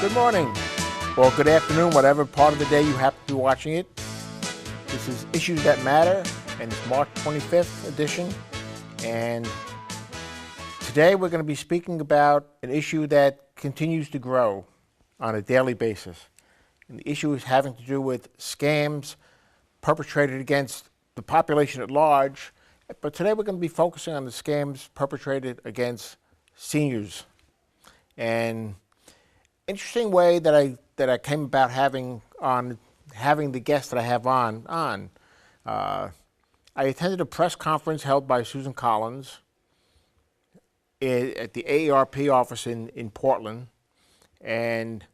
Good morning, or good afternoon, whatever part of the day you happen to be watching it. This is Issues That Matter, and it's March 25th edition. And today we're going to be speaking about an issue that continues to grow on a daily basis. And the issue is having to do with scams perpetrated against the population at large. But today we're going to be focusing on the scams perpetrated against seniors. And interesting way that I came about having the guest that I have on. I attended a press conference held by Susan Collins at the AARP office in Portland, and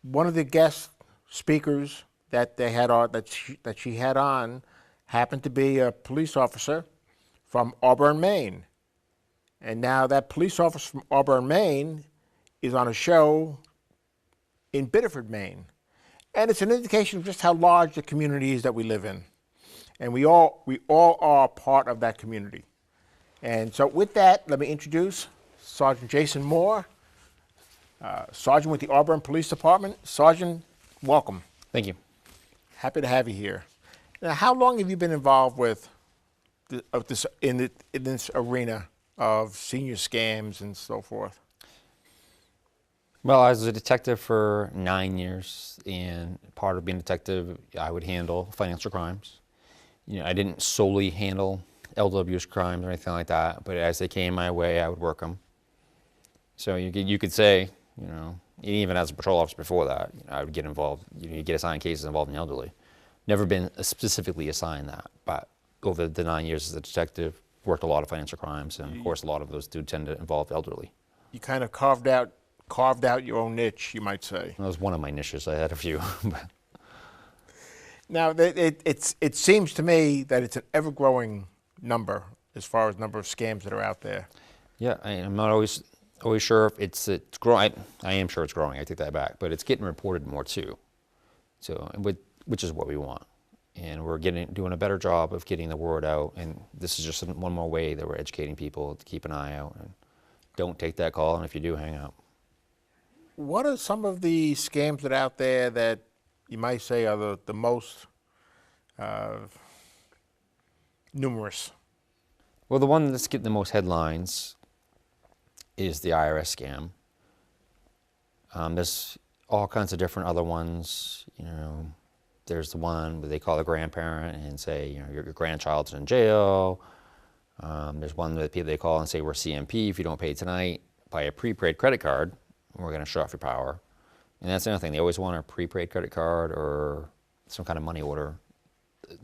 one of the guest speakers that they had on, that she had on happened to be a police officer from Auburn, Maine. And now that police officer from Auburn, Maine is on a show in Biddeford, Maine. And it's an indication of just how large the community is that we live in. And we all are part of that community. And so with that, let me introduce Sergeant Jason Moore, Sergeant with the Auburn Police Department. Sergeant, welcome. Thank you. Happy to have you here. Now, how long have you been involved with in this arena of senior scams and so forth? Well, I was a detective for 9 years, and part of being a detective, I would handle financial crimes. I didn't solely handle elder abuse crimes or anything like that, but as they came my way, I would work them. So you could say, even as a patrol officer before that, I would get involved. You get assigned cases involving the elderly. Never been specifically assigned that, but over the 9 years as a detective, worked a lot of financial crimes, and of course, a lot of those do tend to involve elderly. You kind of carved out your own niche, you might say. That was one of my niches. I had a few. Now, it seems to me that it's an ever-growing number as far as number of scams that are out there. Yeah, I'm not always sure if it's growing. I am sure it's growing. I take that back, but it's getting reported more too. So, which is what we want, and we're doing a better job of getting the word out. And this is just one more way that we're educating people to keep an eye out and don't take that call. And if you do, hang up. What are some of the scams that are out there that you might say are the most numerous? Well, the one that's getting the most headlines is the IRS scam. There's all kinds of different other ones. There's the one where they call a grandparent and say, your grandchild's in jail. There's one that they call and say, we're CMP. If you don't pay tonight, buy a prepaid credit card, we're going to shut off your power. And that's another thing. They always want a prepaid credit card or some kind of money order,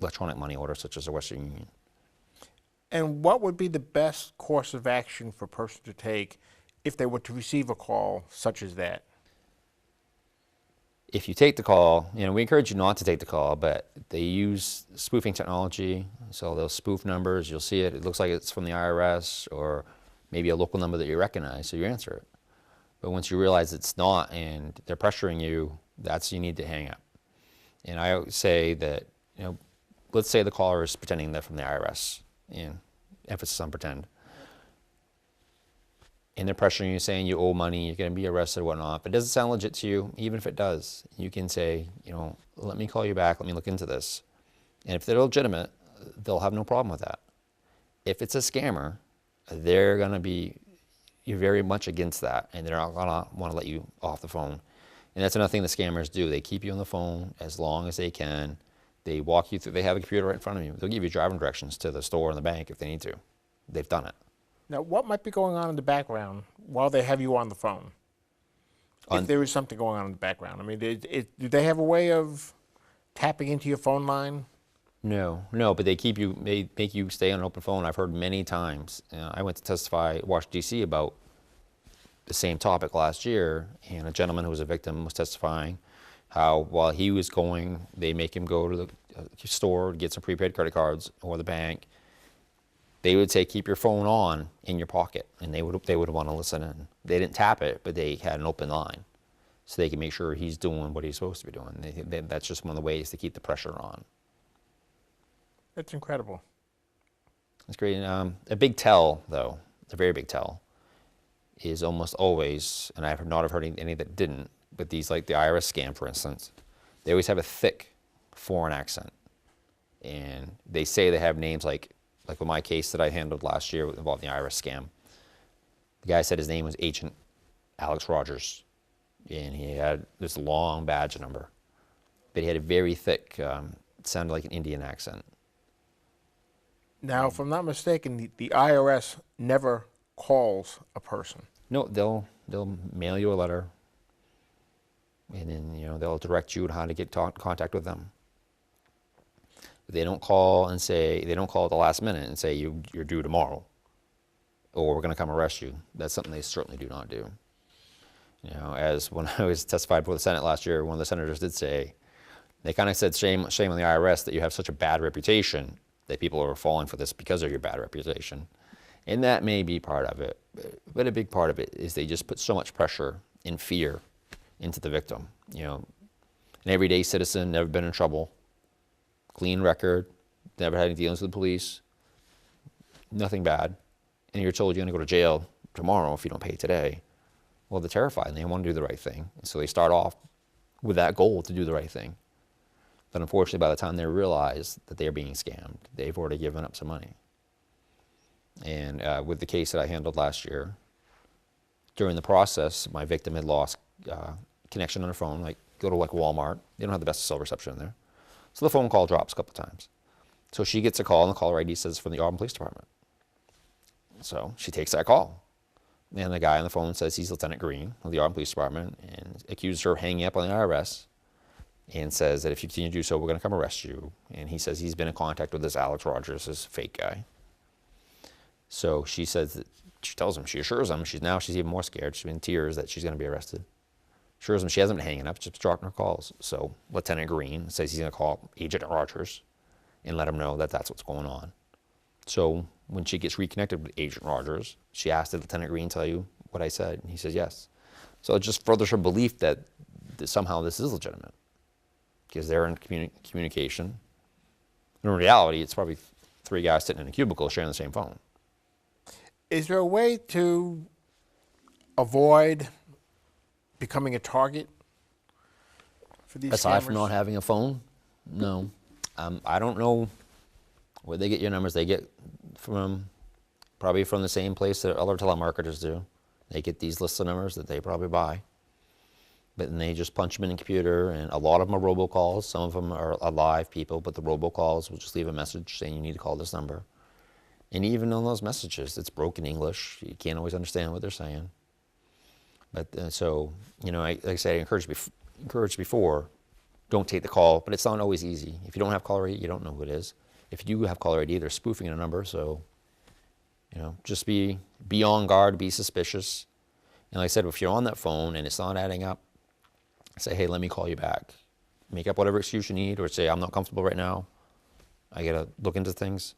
electronic money order, such as a Western Union. And what would be the best course of action for a person to take if they were to receive a call such as that? If you take the call, we encourage you not to take the call, but they use spoofing technology. So they'll spoof numbers. You'll see it. It looks like it's from the IRS or maybe a local number that you recognize, so you answer it. But once you realize it's not and they're pressuring you, you need to hang up. And I always say that, let's say the caller is pretending they're from the IRS, and emphasis on pretend. And they're pressuring you, saying you owe money, you're going to be arrested, whatnot. If it doesn't sound legit to you, even if it does, you can say, let me call you back, let me look into this. And if they're legitimate, they'll have no problem with that. If it's a scammer, they're going to be very much against that, and they're not going to want to let you off the phone. And that's another thing the scammers do. They keep you on the phone as long as they can. They walk you through, they have a computer right in front of you. They'll give you driving directions to the store and the bank if they need to. They've done it. Now, what might be going on in the background while they have you on the phone? If there is something going on in the background. I mean, do they have a way of tapping into your phone line? No, but they make you stay on an open phone. I've heard many times. I went to testify at Washington, D.C. about the same topic last year, and a gentleman who was a victim was testifying how while he was going, they make him go to the store, get some prepaid credit cards, or the bank. They would say, keep your phone on in your pocket, and they would want to listen in. They didn't tap it, but they had an open line, so they can make sure he's doing what he's supposed to be doing. That's just one of the ways to keep the pressure on. That's incredible. That's great. A big tell, though, a very big tell, is almost always, and I've not heard any that didn't, but these, like the IRS scam, for instance, they always have a thick foreign accent. And they say they have names like with my case that I handled last year involving the IRS scam. The guy said his name was Agent Alex Rogers, and he had this long badge number, but he had a very thick, sounded like an Indian accent. Now, if I'm not mistaken, the IRS never calls a person. No, they'll mail you a letter, and then they'll direct you on how to get contact with them. They don't call and say, they don't call at the last minute and say you're due tomorrow, or we're going to come arrest you. That's something they certainly do not do. As when I was testified before the Senate last year, one of the senators did say, they kind of said shame on the IRS that you have such a bad reputation that people are falling for this because of your bad reputation. And that may be part of it, but a big part of it is they just put so much pressure and fear into the victim. An everyday citizen, never been in trouble, clean record, never had any dealings with the police, nothing bad, and you're told you're going to go to jail tomorrow if you don't pay today. Well, they're terrified and they want to do the right thing. And so they start off with that goal to do the right thing. But unfortunately, by the time they realize that they're being scammed, they've already given up some money. And with the case that I handled last year, during the process, my victim had lost connection on her phone. Like, go to Walmart, they don't have the best cell reception in there. So the phone call drops a couple times. So she gets a call, and the caller ID says it's from the Auburn Police Department. So she takes that call. And the guy on the phone says he's Lieutenant Green of the Auburn Police Department and accuses her of hanging up on the IRS and says that if you continue to do so, we're going to come arrest you. And he says he's been in contact with this Alex Rogers, this fake guy. So she says that, she tells him, she assures him, she's even more scared. She's in tears that she's going to be arrested. Assures him she hasn't been hanging up, just dropping her calls. So Lieutenant Green says he's going to call Agent Rogers and let him know that that's what's going on. So when she gets reconnected with Agent Rogers, she asked, did Lieutenant Green tell you what I said? And he says yes. So it just furthers her belief that somehow this is legitimate because they're in communication. In reality, it's probably three guys sitting in a cubicle sharing the same phone. Is there a way to avoid becoming a target for these Aside scammers? from not having a phone? No. I don't know where they get your numbers. They get probably from the same place that other telemarketers do. They get these lists of numbers that they probably buy. But then they just punch them in the computer, and a lot of them are robocalls. Some of them are live people, but the robocalls will just leave a message saying you need to call this number. And even on those messages, it's broken English. You can't always understand what they're saying. But so, like I said, I encouraged before, don't take the call, but it's not always easy. If you don't have caller ID, you don't know who it is. If you do have caller ID, they're spoofing a number, so, just be on guard, be suspicious. And like I said, if you're on that phone and it's not adding up, say, hey, let me call you back. Make up whatever excuse you need, or say, I'm not comfortable right now. I got to look into things.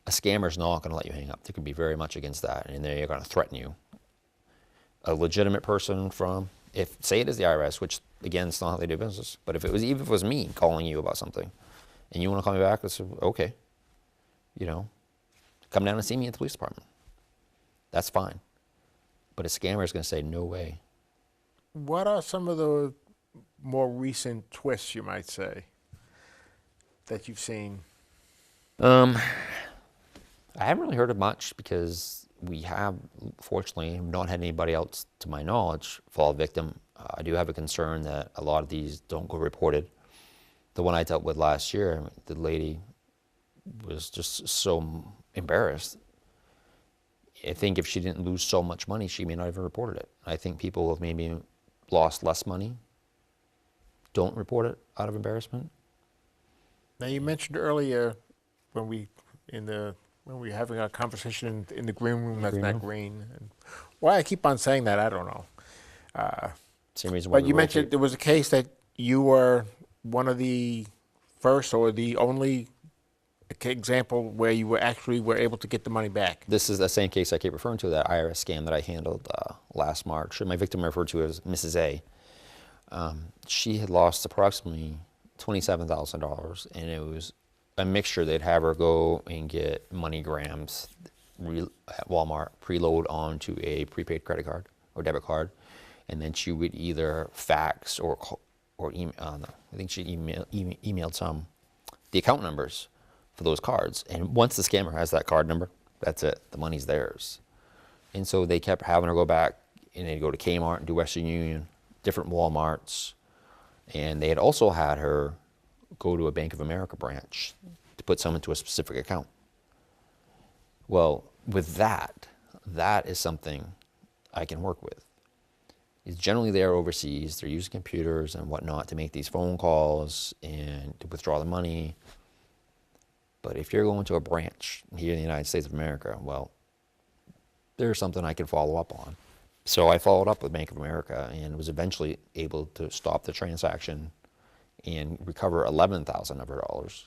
A scammer's not going to let you hang up. They can be very much against that, and they're going to threaten you. A legitimate person say it is the IRS, which again, it's not how they do business, but even if it was me calling you about something, and you want to call me back, I said, okay, come down and see me at the police department. That's fine. But a scammer is going to say, no way. What are some of the more recent twists, you might say, that you've seen? I haven't really heard of much because we have, fortunately, not had anybody else, to my knowledge, fall victim. I do have a concern that a lot of these don't go reported. The one I dealt with last year, the lady was just so embarrassed. I think if she didn't lose so much money, she may not have reported it. I think people who have maybe lost less money don't report it out of embarrassment. Now, you mentioned earlier when we were having a conversation in the green room that's not green. And why I keep on saying that, I don't know. Same reason why. But you mentioned there was a case that you were one of the first or the only example where you were able to get the money back. This is the same case I keep referring to, that IRS scam that I handled last March. My victim I referred to as Mrs. A. She had lost approximately $27,000, and it was a mixture. They'd have her go and get MoneyGrams. at Walmart preload onto a prepaid credit card or debit card, and then she would either fax or email. I think she emailed some the account numbers for those cards, and once the scammer has that card number, that's it. The money's theirs. And so they kept having her go back, and they'd go to Kmart and do Western Union, different Walmarts, and they had also had her go to a Bank of America branch to put some into a specific account. Well, with that is something I can work with. It's generally they're overseas, they're using computers and whatnot to make these phone calls and to withdraw the money. But if you're going to a branch here in the United States of America, well, there's something I can follow up on. So I followed up with Bank of America and was eventually able to stop the transaction and recover $11,000 of her dollars.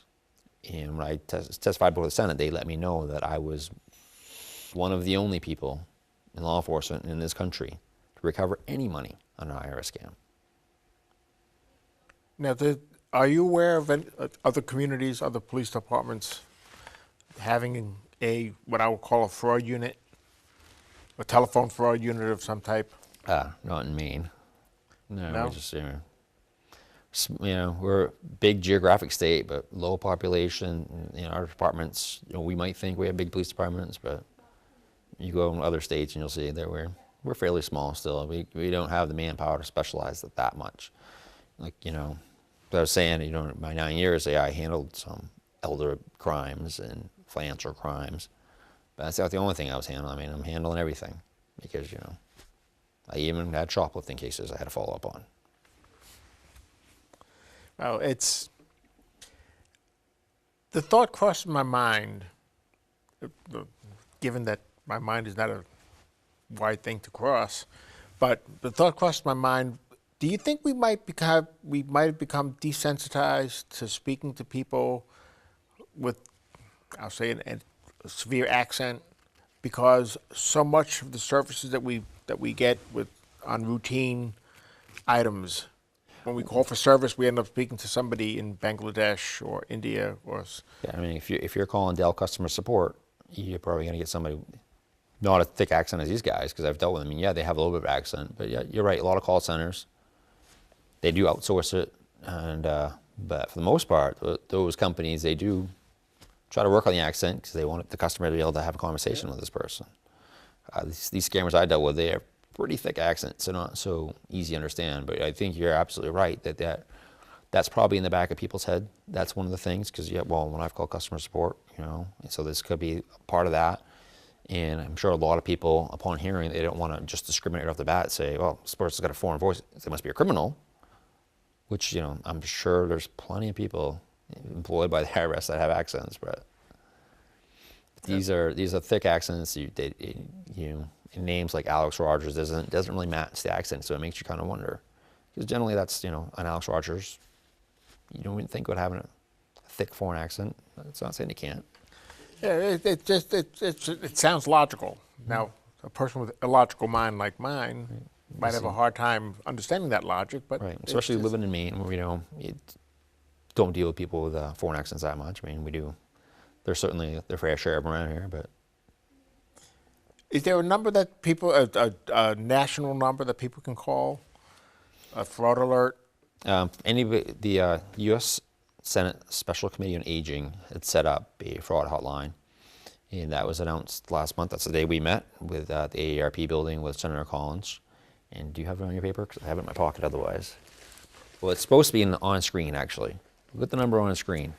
And when I testified before the Senate, they let me know that I was one of the only people in law enforcement in this country to recover any money on an IRS scam. Now, are you aware of any other communities, other police departments having what I would call a fraud unit, a telephone fraud unit of some type? Not in Maine. No, No? we're just, we're a big geographic state, but low population. Our departments, we might think we have big police departments, but you go in other states and you'll see that we're fairly small still. We don't have the manpower to specialize that much. Like, I was saying, in my 9 years, I handled some elder crimes and financial crimes. But that's not the only thing I was handling. I mean, I'm handling everything because, I even had shoplifting cases I had to follow up on. Well, the thought crossed my mind, given that my mind is not a wide thing to cross, but the thought crossed my mind, do you think we might have become desensitized to speaking to people with, I'll say, a severe accent, because so much of the services that we get on routine items, when we call for service, we end up speaking to somebody in Bangladesh or India or. Yeah, I mean, if you're calling Dell customer support, you're probably going to get somebody not a thick accent as these guys, because I've dealt with them. I mean, yeah, they have a little bit of accent, but yeah, you're right. A lot of call centers, they do outsource it, and but for the most part, those companies, they do try to work on the accent because they want the customer to be able to have a conversation with this person. These scammers I dealt with, they have pretty thick accents. They're not so easy to understand, but I think you're absolutely right that's probably in the back of people's head. That's one of the things, because when I've called customer support, and so this could be part of that. And I'm sure a lot of people, upon hearing, they don't want to just discriminate off the bat, say, well, this person's got a foreign voice, they must be a criminal, which, I'm sure there's plenty of people employed by the IRS that have accents, but these are thick accents. Names like Alex Rogers doesn't really match the accent, so it makes you kind of wonder. Because generally, that's an Alex Rogers. You don't even think would have a thick foreign accent. It's not saying he can't. Yeah, it sounds logical. Now, a person with an illogical mind like mine might have a hard time understanding that logic, but right, especially living in Maine, where you don't deal with people with foreign accents that much. I mean, we do. There's certainly their fair share of them around here, but. Is there a number that people, a national number that people can call, a fraud alert? The U.S. Senate Special Committee on Aging had set up a fraud hotline, and that was announced last month. That's the day we met with the AARP building with Senator Collins. And do you have it on your paper? Because I have it in my pocket otherwise. Well, it's supposed to be on screen, actually. Put the number on the screen.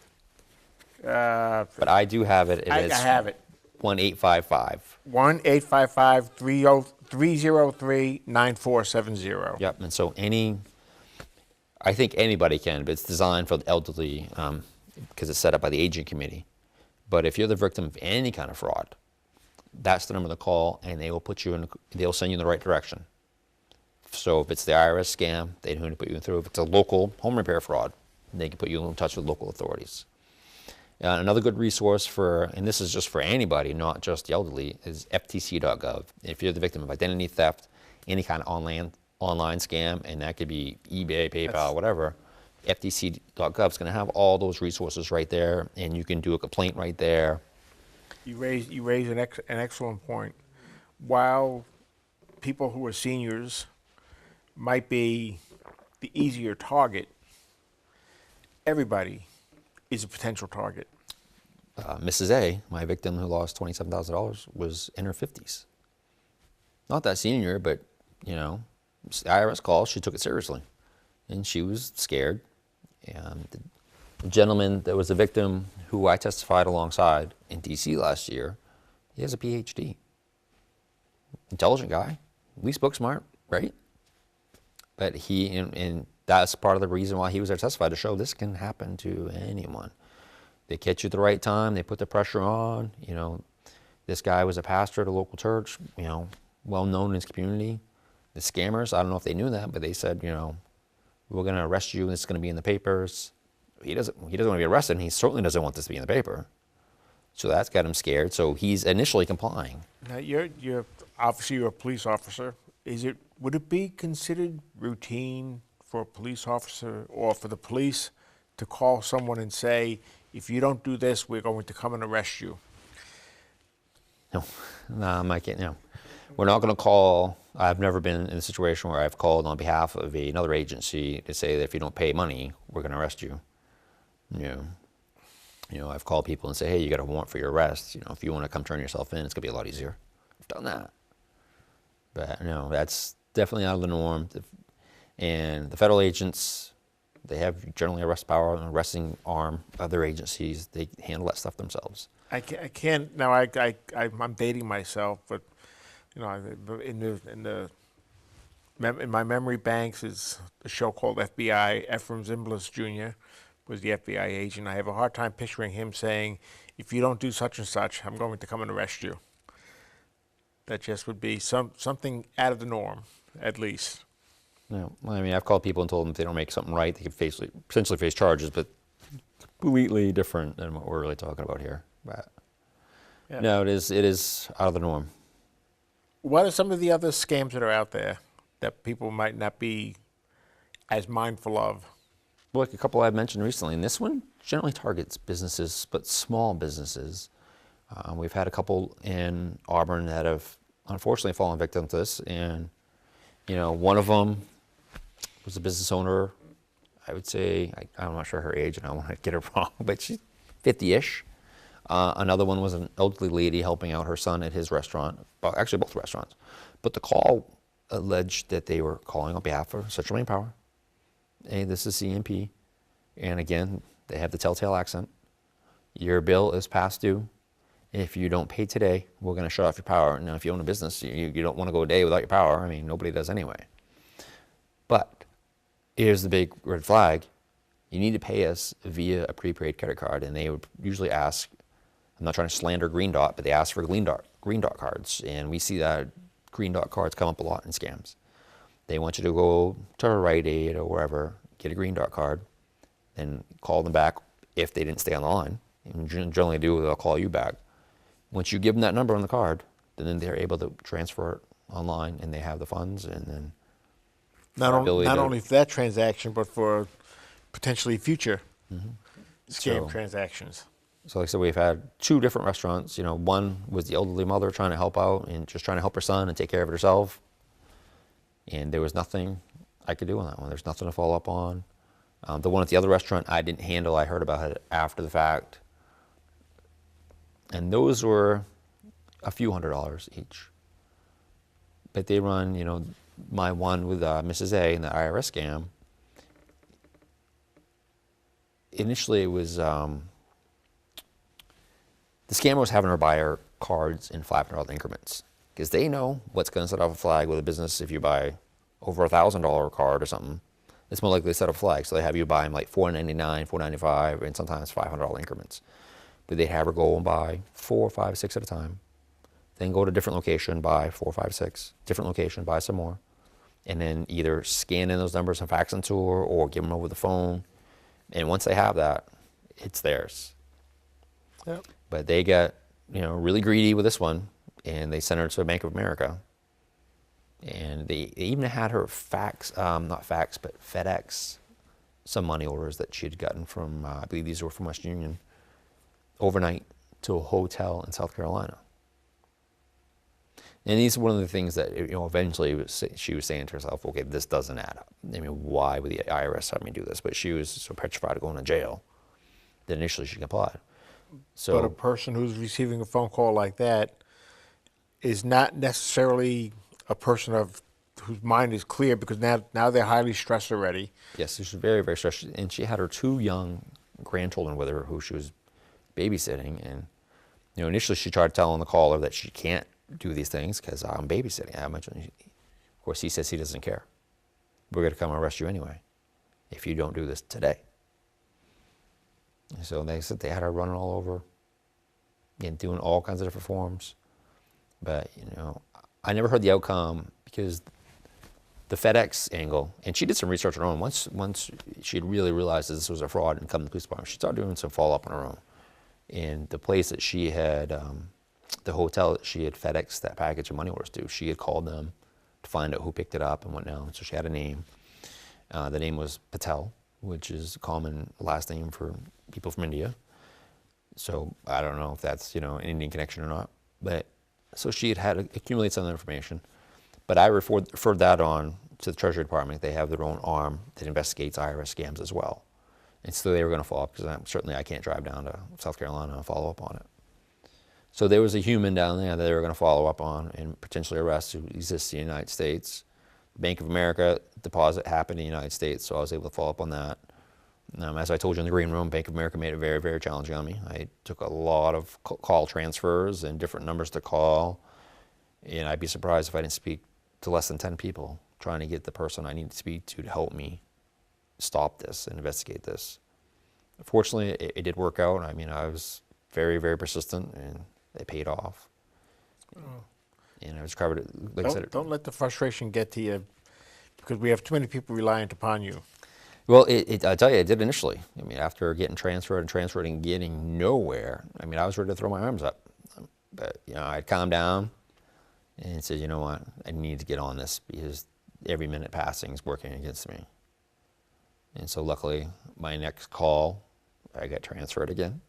But I do have it. I have it. 1-855. 1-855-303-9470. Yep, and so I think anybody can, but it's designed for the elderly because it's set up by the Aging Committee. But if you're the victim of any kind of fraud, that's the number to call, and they'll send you in the right direction. So if it's the IRS scam, they know who to put you through. If it's a local home repair fraud, they can put you in touch with local authorities. Another good resource and this is just for anybody, not just the elderly, is ftc.gov. If you're the victim of identity theft, any kind of online scam, and that could be eBay, PayPal, whatever, ftc.gov is going to have all those resources right there, and you can do a complaint right there. You raise an excellent point. While people who are seniors might be the easier target, everybody is a potential target. Mrs. A, my victim who lost $27,000, was in her 50s. Not that senior, but, you know, the IRS call, she took it seriously. And she was scared. And the gentleman that was the victim who I testified alongside in D.C. last year, he has a PhD. Intelligent guy, at least book smart, right? But and that's part of the reason why he was there to testify, to show this can happen to anyone. They catch you at the right time, they put the pressure on. You know, this guy was a pastor at a local church, you know, well known in his community. The scammers, I don't know if they knew that, but they said, you know, we're going to arrest you and it's going to be in the papers. He doesn't want to be arrested, and he certainly doesn't want this to be in the paper. So that's got him scared. So he's initially complying. Now, you're obviously you're a police officer. Would it be considered routine for a police officer or for the police to call someone and say, if you don't do this, we're going to come and arrest you? No, I can't. No, we're not going to call. I've never been in a situation where I've called on behalf of another agency to say that if you don't pay money, we're going to arrest you. You know, I've called people and say, hey, you got a warrant for your arrest. You know, if you want to come turn yourself in, it's going to be a lot easier. I've done that. But no, that's definitely out of the norm. And the federal agents, they have generally arrest power and arresting arm. Other agencies, they handle that stuff themselves. I can't now. I'm dating myself, but you know, in my memory banks is a show called FBI. Ephraim Zimbalist Jr. was the FBI agent. I have a hard time picturing him saying, "If you don't do such and such, I'm going to come and arrest you." That just would be something out of the norm, at least. No, I mean, I've called people and told them if they don't make something right, they could potentially face charges, but completely different than what we're really talking about here. But yeah. No, it is out of the norm. What are some of the other scams that are out there that people might not be as mindful of? Well, like a couple I've mentioned recently, and this one generally targets businesses, but small businesses. We've had a couple in Auburn that have unfortunately fallen victim to this, and you know, one of them was a business owner. I would say, I'm not sure her age, and I don't want to get her wrong, but she's 50-ish. Another one was an elderly lady helping out her son at his restaurant, actually both restaurants. But the call alleged that they were calling on behalf of Central Maine Power. Hey, this is CMP. And again, they have the telltale accent. Your bill is past due. If you don't pay today, we're going to shut off your power. Now, if you own a business, you don't want to go a day without your power. I mean, nobody does anyway. But here's the big red flag. You need to pay us via a prepaid credit card. And they would usually ask, I'm not trying to slander Green Dot, but they ask for Green Dot cards. And we see that Green Dot cards come up a lot in scams. They want you to go to a Rite Aid or wherever, get a Green Dot card, and call them back if they didn't stay on the line. And generally they'll call you back. Once you give them that number on the card, then they're able to transfer it online, and they have the funds, and then not only for that transaction, but for potentially future scam transactions. So like I said, we've had two different restaurants. You know, one was the elderly mother trying to help out and just trying to help her son and take care of it herself. And there was nothing I could do on that one. There's nothing to follow up on. The one at the other restaurant I didn't handle. I heard about it after the fact. And those were a few $100s each. But they run, you know, my one with Mrs. A and the IRS scam. Initially, it was the scammer was having her buy her cards in $500 increments because they know what's going to set off a flag with a business. If you buy over $1,000 card or something, it's more likely to set up a flag. So they have you buy them like $4.99, $4.95, and sometimes $500 increments. But they'd have her go and buy 4, 5, 6 at a time. Then go to a different location, buy 4, 5, 6, different location, buy some more. And then either scan in those numbers and fax them to her or give them over the phone. And once they have that, it's theirs. Yep. But they got, you know, really greedy with this one, and they sent her to Bank of America. And they even had her not fax, but FedEx some money orders that she had gotten from, I believe these were from Western Union, overnight to a hotel in South Carolina. And these are one of the things that, eventually she was saying to herself, okay, this doesn't add up. I mean, why would the IRS have me do this? But she was so petrified of going to jail that initially she complied. So, But a person who's receiving a phone call like that is not necessarily a person whose mind is clear, because now they're highly stressed already. yes, she was very, very stressed. And she had her 2 young grandchildren with her who she was babysitting. And, initially she tried telling the caller that she can't do these things because I'm babysitting. Of course, he says he doesn't care. We're going to come arrest you anyway if you don't do this today. And so they said they had her running all over and doing all kinds of different forms. But, I never heard the outcome because the FedEx angle, and she did some research on her own. Once she had really realized that this was a fraud and come to the police department, she started doing some follow-up on her own. And the place that she had, the hotel that she had FedExed that package of money orders to, she had called them to find out who picked it up and whatnot. So she had a name. The name was Patel, which is a common last name for people from India. So I don't know if that's, an Indian connection or not. But so she had accumulated some of the information. But I referred that on to the Treasury Department. They have their own arm that investigates IRS scams as well. And so they were going to follow up, because certainly I can't drive down to South Carolina and follow up on it. So there was a human down there that they were going to follow up on and potentially arrest, who exists in the United States. Bank of America deposit happened in the United States, so I was able to follow up on that. As I told you in the green room, Bank of America made it very, very challenging on me. I took a lot of call transfers and different numbers to call, and I'd be surprised if I didn't speak to less than 10 people trying to get the person I needed to speak to help me stop this and investigate this. Fortunately, it did work out. I mean, I was very, very persistent, and it paid off. And I was covered it. Like I said, Don't let the frustration get to you, because we have too many people reliant upon you. well, I tell you, it did initially. I mean, after getting transferred and getting nowhere, I mean, I was ready to throw my arms up. But, I'd calm down and said, you know what, I need to get on this, because every minute passing is working against me. And so luckily, my next call, I got transferred again.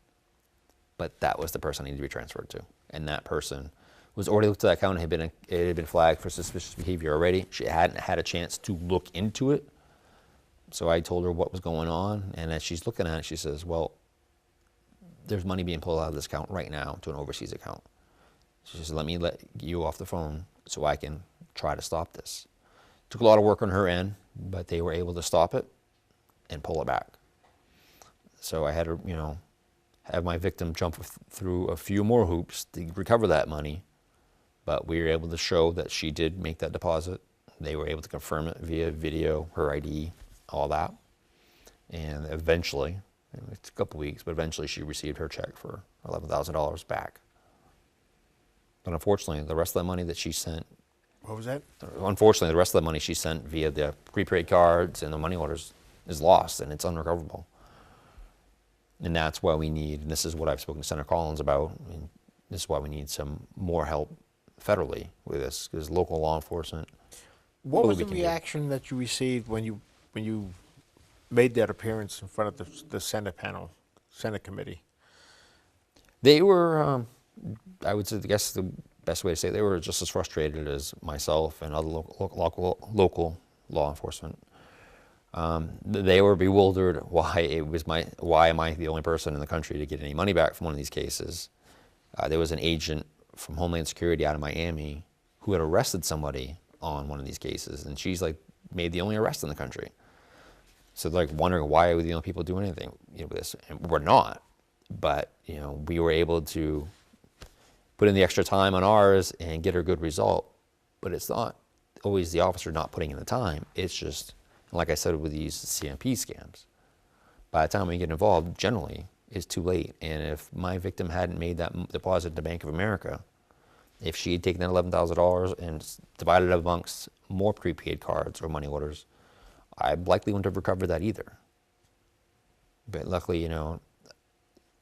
But that was the person I needed to be transferred to. And that person was already looked at that account. It had been flagged for suspicious behavior already. She hadn't had a chance to look into it. So I told her what was going on. And as she's looking at it, she says, well, there's money being pulled out of this account right now to an overseas account. She says, let me let you off the phone so I can try to stop this. Took a lot of work on her end, but they were able to stop it and pull it back. So I had to, have my victim jump through a few more hoops to recover that money, but we were able to show that she did make that deposit. They were able to confirm it via video, her ID, all that. And eventually, it's a couple weeks, but eventually she received her check for $11,000 back. But unfortunately, the rest of the money that she sent, What was that? unfortunately, the rest of the money she sent via the prepaid cards and the money orders is lost, and it's unrecoverable. And that's why we need, and this is what I've spoken to Senator Collins about, and this is why we need some more help federally with this, because local law enforcement. What was the we can do. reaction that you received when you made that appearance in front of the Senate panel, Senate committee? They were, I would say, I guess the best way to say it, they were just as frustrated as myself and other local law enforcement. They were bewildered why am I the only person in the country to get any money back from one of these cases. There was an agent from Homeland Security out of Miami who had arrested somebody on one of these cases, and she's made the only arrest in the country. So they're wondering, why are we the only people doing anything with this? And we're not, but we were able to put in the extra time on ours and get a good result. But it's not always the officer not putting in the time. It's just, like I said with these CMP scams, by the time we get involved, generally, it's too late. And if my victim hadn't made that deposit to Bank of America, if she had taken that $11,000 and divided it amongst more prepaid cards or money orders, I likely wouldn't have recovered that either. But luckily,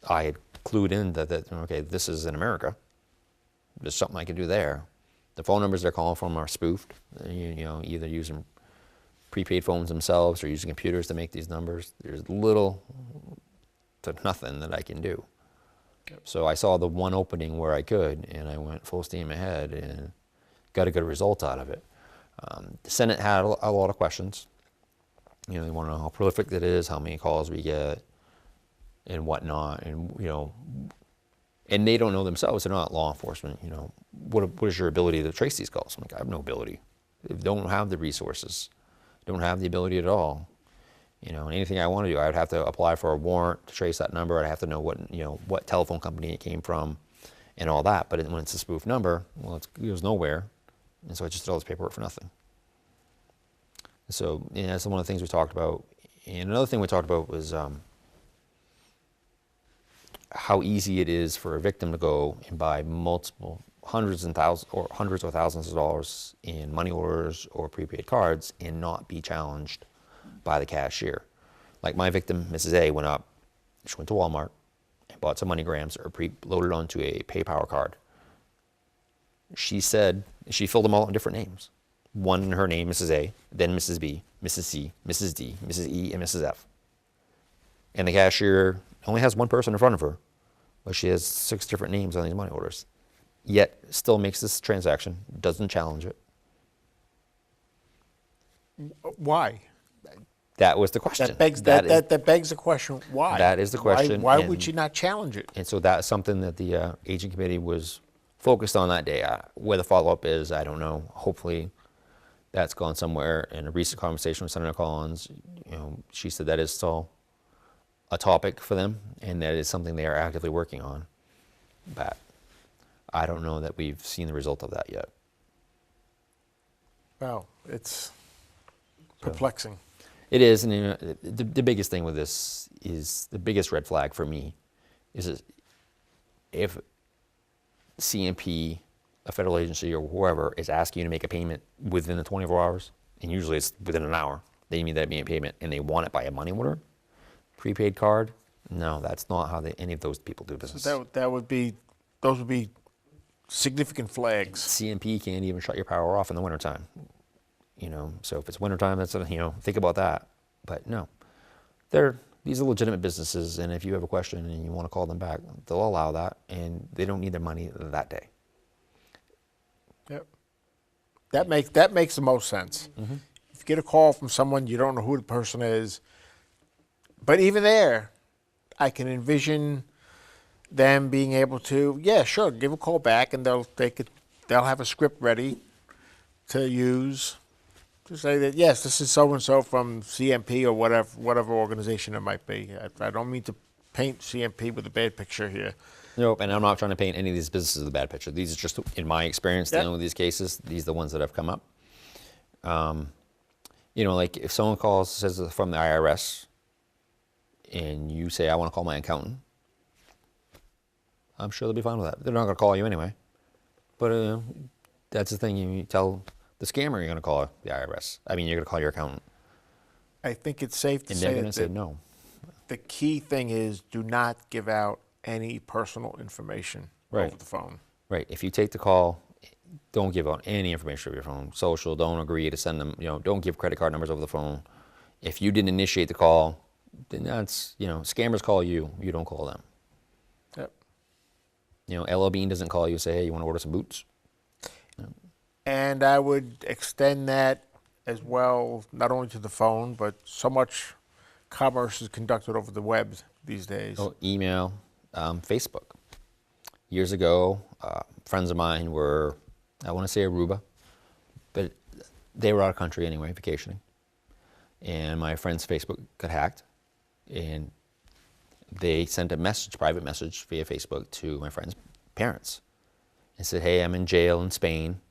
I had clued in that okay, this is in America. There's something I can do there. The phone numbers they're calling from are spoofed. Either using prepaid phones themselves or using computers to make these numbers. There's little to nothing that I can do. So I saw the one opening where I could, and I went full steam ahead and got a good result out of it. The Senate had a lot of questions. They want to know how prolific it is, how many calls we get, and whatnot, and and they don't know themselves. They're not law enforcement. What is your ability to trace these calls? I'm like, I have no ability. They don't have the resources. Don't have the ability at all. And anything I want to do, I would have to apply for a warrant to trace that number. I'd have to know what telephone company it came from, and all that. But when it's a spoof number, well, it goes nowhere, and so I just did all this paperwork for nothing. So that's one of the things we talked about. And another thing we talked about was how easy it is for a victim to go and buy multiple hundreds or thousands of dollars in money orders or prepaid cards and not be challenged by the cashier. Like my victim, Mrs. A, she went to Walmart and bought some MoneyGrams or loaded onto a PayPal card. She said she filled them all in different names. One in her name, Mrs. A, then Mrs. B, Mrs. C, Mrs. D, Mrs. E, and Mrs. F. And the cashier only has one person in front of her, but she has 6 different names on these money orders. Yet still makes this transaction, doesn't challenge it. Why? That was the question. That begs the question. Why? That is the question. Why would she not challenge it? And so that's something that the agent committee was focused on that day. Where the follow-up is, I don't know. Hopefully that's gone somewhere. In a recent conversation with Senator Collins, she said that is still a topic for them, and that is something they are actively working on. But I don't know that we've seen the result of that yet. Well, it's perplexing. It is, and the biggest thing with this is, the biggest red flag for me is if CMP, a federal agency or whoever, is asking you to make a payment within the 24 hours, and usually it's within an hour, they need that being a payment, and they want it by a money order, prepaid card. No, that's not how any of those people do business. So those would be significant flags. CMP can't even shut your power off in the wintertime. So if it's wintertime, that's think about that. But no, these are legitimate businesses, and if you have a question and you want to call them back, they'll allow that, and they don't need their money that day. Yep. That makes the most sense. Mm-hmm. If you get a call from someone, you don't know who the person is, but even there, I can envision them being able to, give a call back, and they'll have a script ready to use to say that, yes, this is so and so from CMP or whatever organization it might be. I don't mean to paint CMP with a bad picture here. Nope, and I'm not trying to paint any of these businesses with a bad picture. These are just, in my experience dealing with these cases, these are the ones that have come up. Like if someone says from the IRS, and you say, I want to call my accountant, I'm sure they'll be fine with that. They're not going to call you anyway. But that's the thing. You tell the scammer you're going to call the IRS. You're going to call your accountant. I think it's safe to and say they're going to say no. The key thing is, do not give out any personal information over the phone. Right. If you take the call, don't give out any information over your phone. Social, don't agree to send them, don't give credit card numbers over the phone. If you didn't initiate the call, then that's, scammers call you, you don't call them. Yep. LL Bean doesn't call you and say, hey, you want to order some boots? No. And I would extend that as well, not only to the phone, but so much commerce is conducted over the web these days. Oh, email, Facebook. Years ago, friends of mine were, I want to say Aruba, but they were out of country anyway, vacationing. And my friend's Facebook got hacked, and they sent a message, private message via Facebook to my friend's parents and said, hey, I'm in jail in Spain.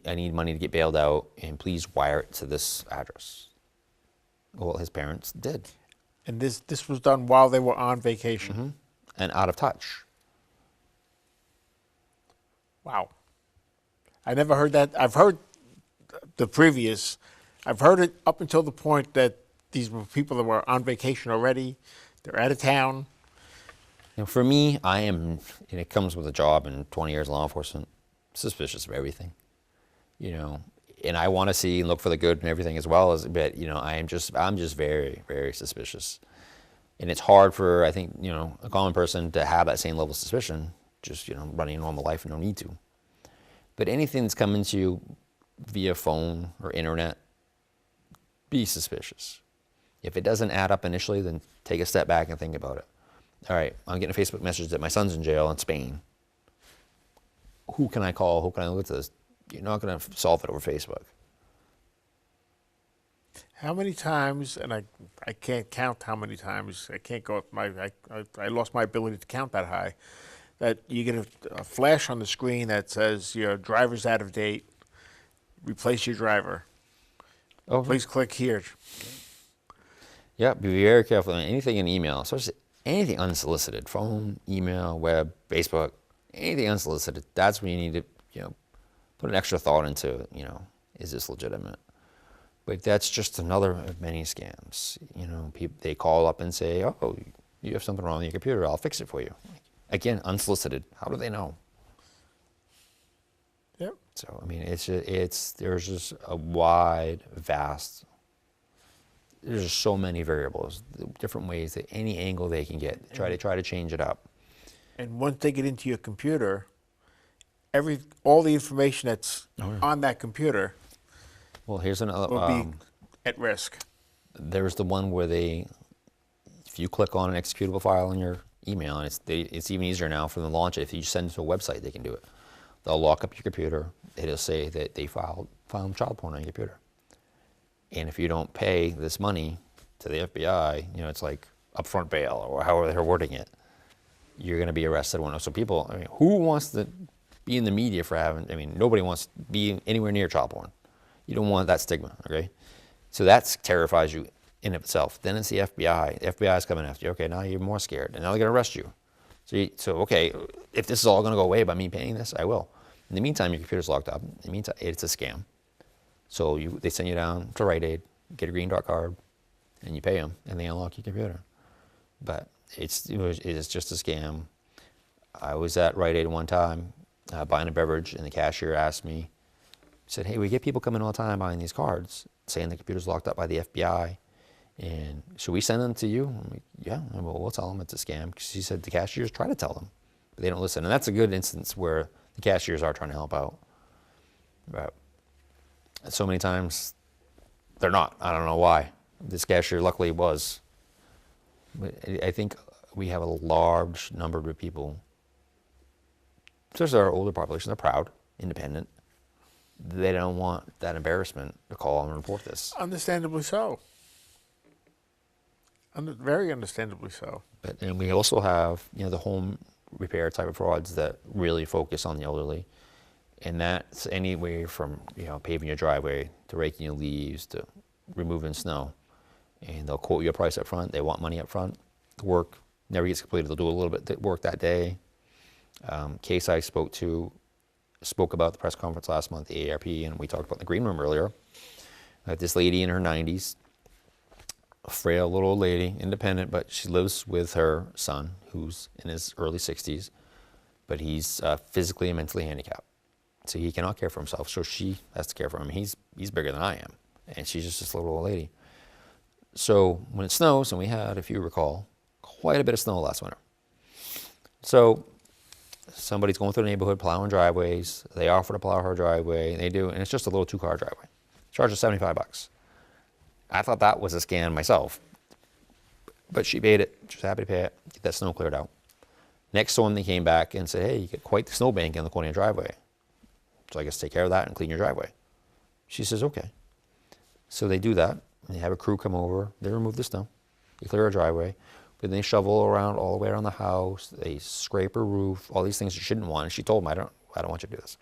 I need money to get bailed out, and please wire it to this address. Well, his parents did. And this was done while they were on vacation? Mm-hmm. And out of touch. Wow. I never heard that. I've heard the previous. I've heard it up until the point that these were people that were on vacation already. They're out of town. For me, I am, and it comes with a job and 20 years of law enforcement, suspicious of everything. And I want to see and look for the good and everything as well, but I'm just very, very suspicious. And it's hard for, I think, a common person to have that same level of suspicion, just, running a normal life and no need to. But anything that's coming to you via phone or internet, be suspicious. If it doesn't add up initially, then take a step back and think about it. All right, I'm getting a Facebook message that my son's in jail in Spain. Who can I call? Who can I look at this? You're not going to solve it over Facebook. How many times, and I can't count how many times, I can't go up I lost my ability to count that high, that you get a flash on the screen that says your driver's out of date, replace your driver. Oh, Please click here. yeah, be very careful. Anything in email, especially anything unsolicited, phone, email, web, Facebook, anything unsolicited, that's when you need to, put an extra thought into, is this legitimate? But that's just another of many scams. People, they call up and say, oh, you have something wrong with your computer, I'll fix it for you. Again, unsolicited. How do they know? Yep. So, I mean, there's just a wide, vast, there's just so many variables, different ways that any angle they can get, try to change it up. And once they get into your computer, all the information that's on that computer Well, here's another. will be at risk. There's the one where if you click on an executable file in your email, and it's even easier now for them to launch it. If you send it to a website, they can do it. They'll lock up your computer. It'll say that they found child porn on your computer. And if you don't pay this money to the FBI, it's like upfront bail or however they're wording it, you're going to be arrested. So people, who wants to be in the media for nobody wants to be anywhere near child porn. You don't want that stigma, okay? So that terrifies you in of itself. Then it's the FBI. The FBI is coming after you. Okay, now you're more scared, and now they're going to arrest you. So okay, if this is all going to go away by me paying this, I will. In the meantime, your computer's locked up. In the meantime, it's a scam. So they send you down to Rite Aid, get a green dot card, and you pay them, and they unlock your computer. But it is just a scam. I was at Rite Aid one time buying a beverage, and the cashier asked me, said, hey, we get people coming all the time buying these cards saying the computer's locked up by the FBI, and should we send them to you? I'm like, yeah, we'll tell them it's a scam. Because she said the cashiers try to tell them, but they don't listen. And that's a good instance where the cashiers are trying to help out. But so many times they're not. I don't know why. This cashier luckily was. But I think we have a large number of people, especially our older population, they're proud, independent. They don't want that embarrassment to call and report this. Understandably so. Very understandably so. And we also have, the home repair type of frauds that really focus on the elderly. And that's anywhere from, paving your driveway to raking your leaves to removing snow. And they'll quote you a price up front. They want money up front. The work never gets completed. They'll do a little bit of work that day. Case I spoke about the press conference last month, the AARP, and we talked about in the green room earlier. This lady in her 90s, a frail little old lady, independent, but she lives with her son, who's in his early 60s, but he's physically and mentally handicapped. So he cannot care for himself, so she has to care for him. He's bigger than I am, and she's just this little old lady. So when it snows, and we had, if you recall, quite a bit of snow last winter. So somebody's going through the neighborhood, plowing driveways. They offer to plow her driveway, and they do, and it's just a little 2-car driveway. Charges $75. I thought that was a scam myself, but she paid it. She was happy to pay it, get that snow cleared out. Next storm, they came back and said, hey, you get quite the snowbank in the corner of your driveway. So I guess take care of that and clean your driveway. She says, okay. So they do that, and they have a crew come over. They remove the snow. They clear her driveway. But then they shovel around all the way around the house. They scrape her roof, all these things she shouldn't want. And she told them, I don't want you to do this.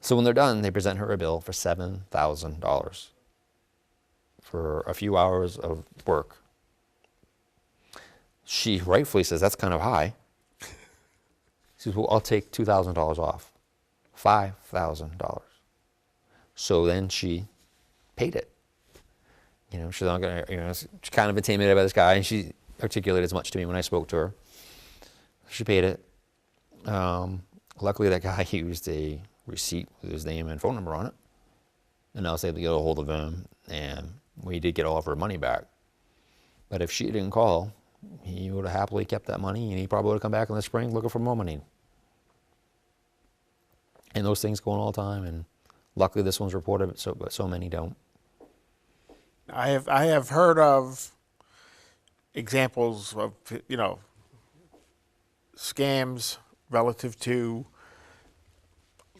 So when they're done, they present her a bill for $7,000 for a few hours of work. She rightfully says, that's kind of high. She says, well, I'll take $2,000 off. $5,000. So then she paid it. She's not gonna, she's kind of intimidated by this guy, and she articulated as much to me when I spoke to her. She paid it. Luckily, that guy used a receipt with his name and phone number on it, and I was able to get a hold of him, and we did get all of her money back. But if she didn't call, he would have happily kept that money, and he probably would have come back in the spring looking for more money. And those things go on all the time, and luckily this one's reported, but so many don't. I have heard of examples of, scams relative to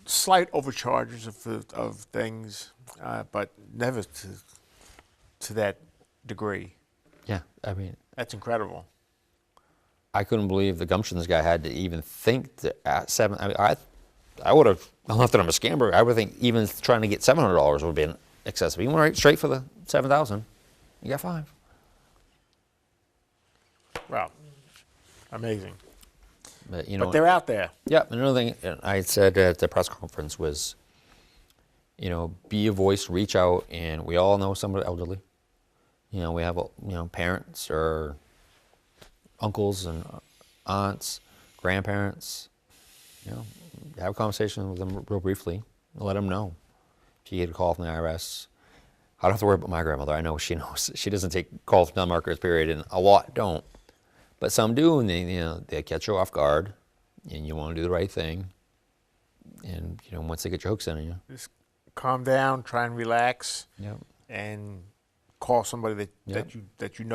slight overcharges of things, but never to that degree. Yeah, I mean, That's incredible. I couldn't believe the gumption this guy had to even think that at seven. I mean, I would have, not that I'm a scammer, I would think even trying to get $700 would have been excessive. He went right straight for the 7,000. You got 5. Wow. Amazing. But But they're out there. Yeah, another thing I said at the press conference was, be a voice, reach out, and we all know some of the elderly. We have, parents or uncles and aunts, grandparents. Have a conversation with them real briefly and let them know. If you get a call from the IRS, I don't have to worry about my grandmother. I know she knows. She doesn't take calls from non-marketers, period, and a lot don't. But some do, and they catch you off guard, and you want to do the right thing. And once they get your hooks in you, Just calm down, try and relax, yeah, and call somebody that Yep.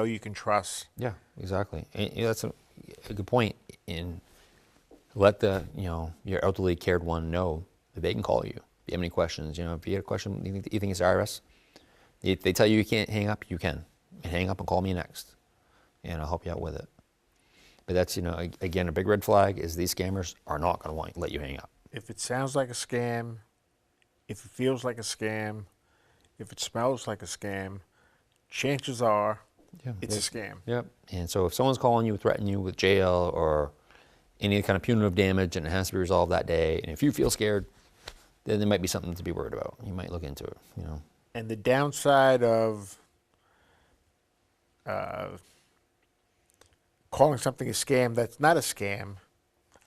you can trust. yeah, exactly. And that's a good point. And let the your elderly cared one know that they can call you. If you have any questions, if you get a question, you think it's IRS, if they tell you can't hang up, you can. And hang up and call me next, and I'll help you out with it. But that's, again, a big red flag is these scammers are not going to want to let you hang up. If it sounds like a scam, if it feels like a scam, if it smells like a scam, chances are it's a scam. Yep. And so if someone's calling you, threatening you with jail or any kind of punitive damage and it has to be resolved that day, and if you feel scared, then there might be something to be worried about. You might look into it, And the downside of calling something a scam that's not a scam,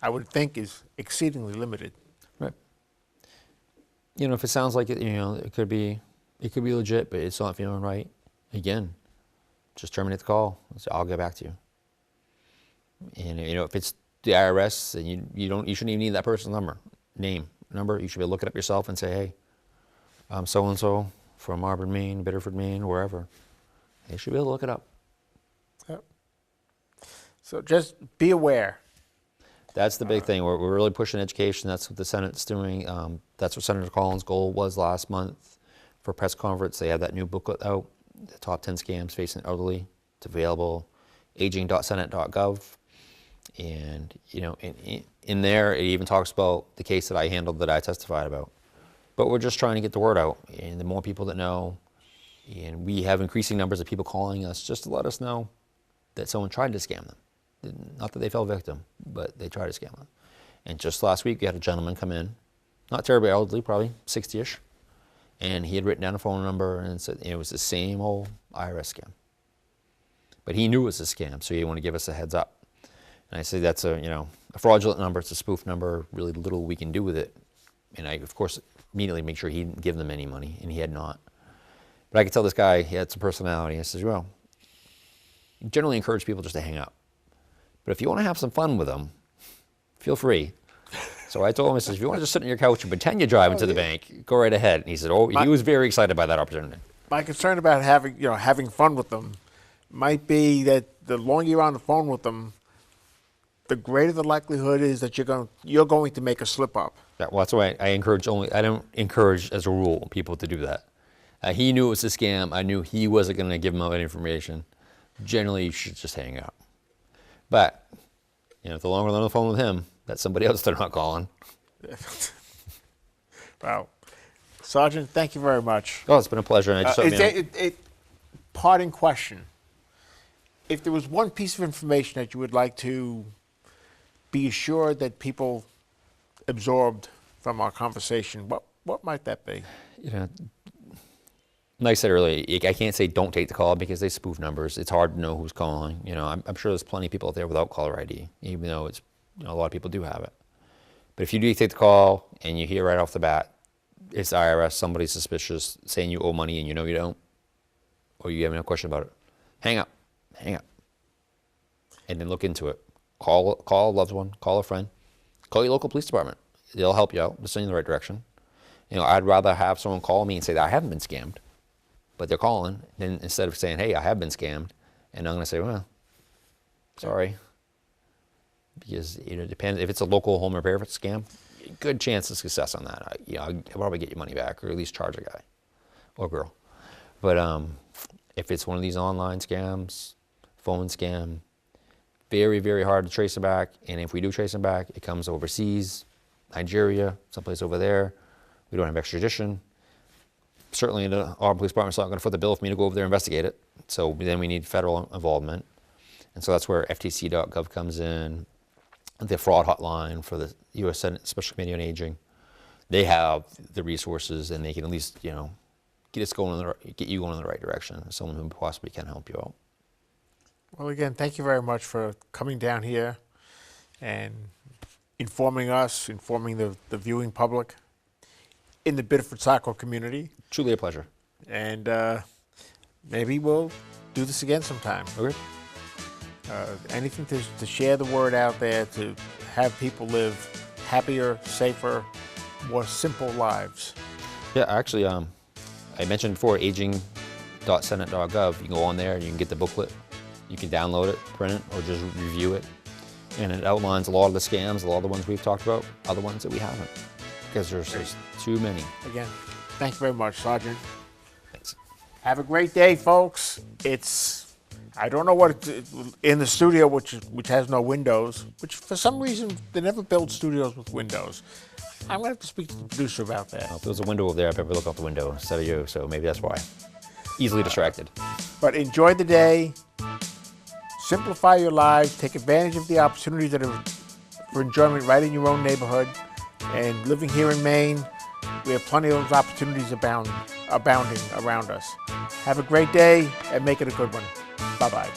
I would think, is exceedingly limited. Right. If it sounds like it, it could be legit, but it's not feeling right. Again, just terminate the call. I'll get back to you. And if it's the IRS, then you shouldn't even need that person's number. You should be able to look it up yourself and say, hey, I'm so and so from Auburn, Maine, Biddeford, Maine, wherever. They should be able to look it up. Yep. So just be aware. That's the big thing. We're really pushing education. That's what the Senate's doing. That's what Senator Collins' goal was last month for a press conference. They have that new booklet out, the top 10 scams facing the elderly. It's available, aging.senate.gov. And, in there, it even talks about the case that I handled that I testified about. But we're just trying to get the word out. And the more people that know, and we have increasing numbers of people calling us just to let us know that someone tried to scam them. Not that they fell victim, but they tried to scam them. And just last week, we had a gentleman come in, not terribly elderly, probably 60-ish, and he had written down a phone number and said it was the same old IRS scam. But he knew it was a scam, so he wanted to give us a heads up. And I said, that's a fraudulent number, it's a spoof number, really little we can do with it. And I, of course, immediately make sure he didn't give them any money, and he had not. But I could tell this guy, he had some personality. I said, well, you generally encourage people just to hang up. But if you want to have some fun with them, feel free. So I told him, I said, if you want to just sit on your couch and pretend you're driving to the bank, go right ahead. And he said, he was very excited by that opportunity. My concern about having fun with them might be that the longer you're on the phone with them, the greater the likelihood is that you're going to make a slip up. Yeah, well, that's why I don't encourage as a rule people to do that. He knew it was a scam. I knew he wasn't going to give him all that information. Generally, you should just hang up. But, the longer they're on the phone with him, that's somebody else they're not calling. Wow. Sergeant, thank you very much. Oh, it's been a pleasure. And I just parting question. If there was one piece of information that you would like to be assured that people absorbed from our conversation, what might that be? Like I said earlier, I can't say don't take the call because they spoof numbers. It's hard to know who's calling. I'm sure there's plenty of people out there without caller ID, even though it's a lot of people do have it. But if you do take the call and you hear right off the bat, it's IRS, somebody suspicious saying you owe money and you know you don't, or you have no question about it, hang up. hang up. And then look into it. Call a loved one, call a friend, call your local police department. They'll help you out, they'll send you in the right direction. You know, I'd rather have someone call me and say that I haven't been scammed, but they're calling, then instead of saying, hey, I have been scammed, and I'm gonna say, well, sorry. Because it depends, if it's a local home repair scam, good chance of success on that. I'll probably get your money back, or at least charge a guy or girl. But if it's one of these online scams, phone scam, very, very hard to trace them back. And if we do trace them back, it comes overseas, Nigeria, someplace over there. We don't have extradition. Certainly the Auburn Police Department's not going to foot the bill for me to go over there and investigate it. So then we need federal involvement. And so that's where FTC.gov comes in, the fraud hotline for the U.S. Senate Special Committee on Aging. They have the resources, and they can at least, you know, get you going in the right direction. Someone who possibly can help you out. Well, again, thank you very much for coming down here and informing us, informing the viewing public in the Biddeford Saco community. Truly a pleasure. And maybe we'll do this again sometime. Okay. Anything to share the word out there, to have people live happier, safer, more simple lives. Yeah, actually, I mentioned before, aging.senate.gov. You can go on there, you can get the booklet. You can download it, print it, or just review it. And it outlines a lot of the scams, a lot of the ones we've talked about, other ones that we haven't, because there's just too many. Again, thank you very much, Sergeant. Thanks. Have a great day, folks. I don't know what in the studio, which has no windows, which for some reason they never build studios with windows. I'm going to have to speak to the producer about that. Well, if there was a window over there, I'd probably look out the window instead of you, so maybe that's why. Easily distracted. But enjoy the day. Simplify your lives. Take advantage of the opportunities that are for enjoyment right in your own neighborhood. And living here in Maine, we have plenty of those opportunities abounding around us. Have a great day and make it a good one. Bye-bye.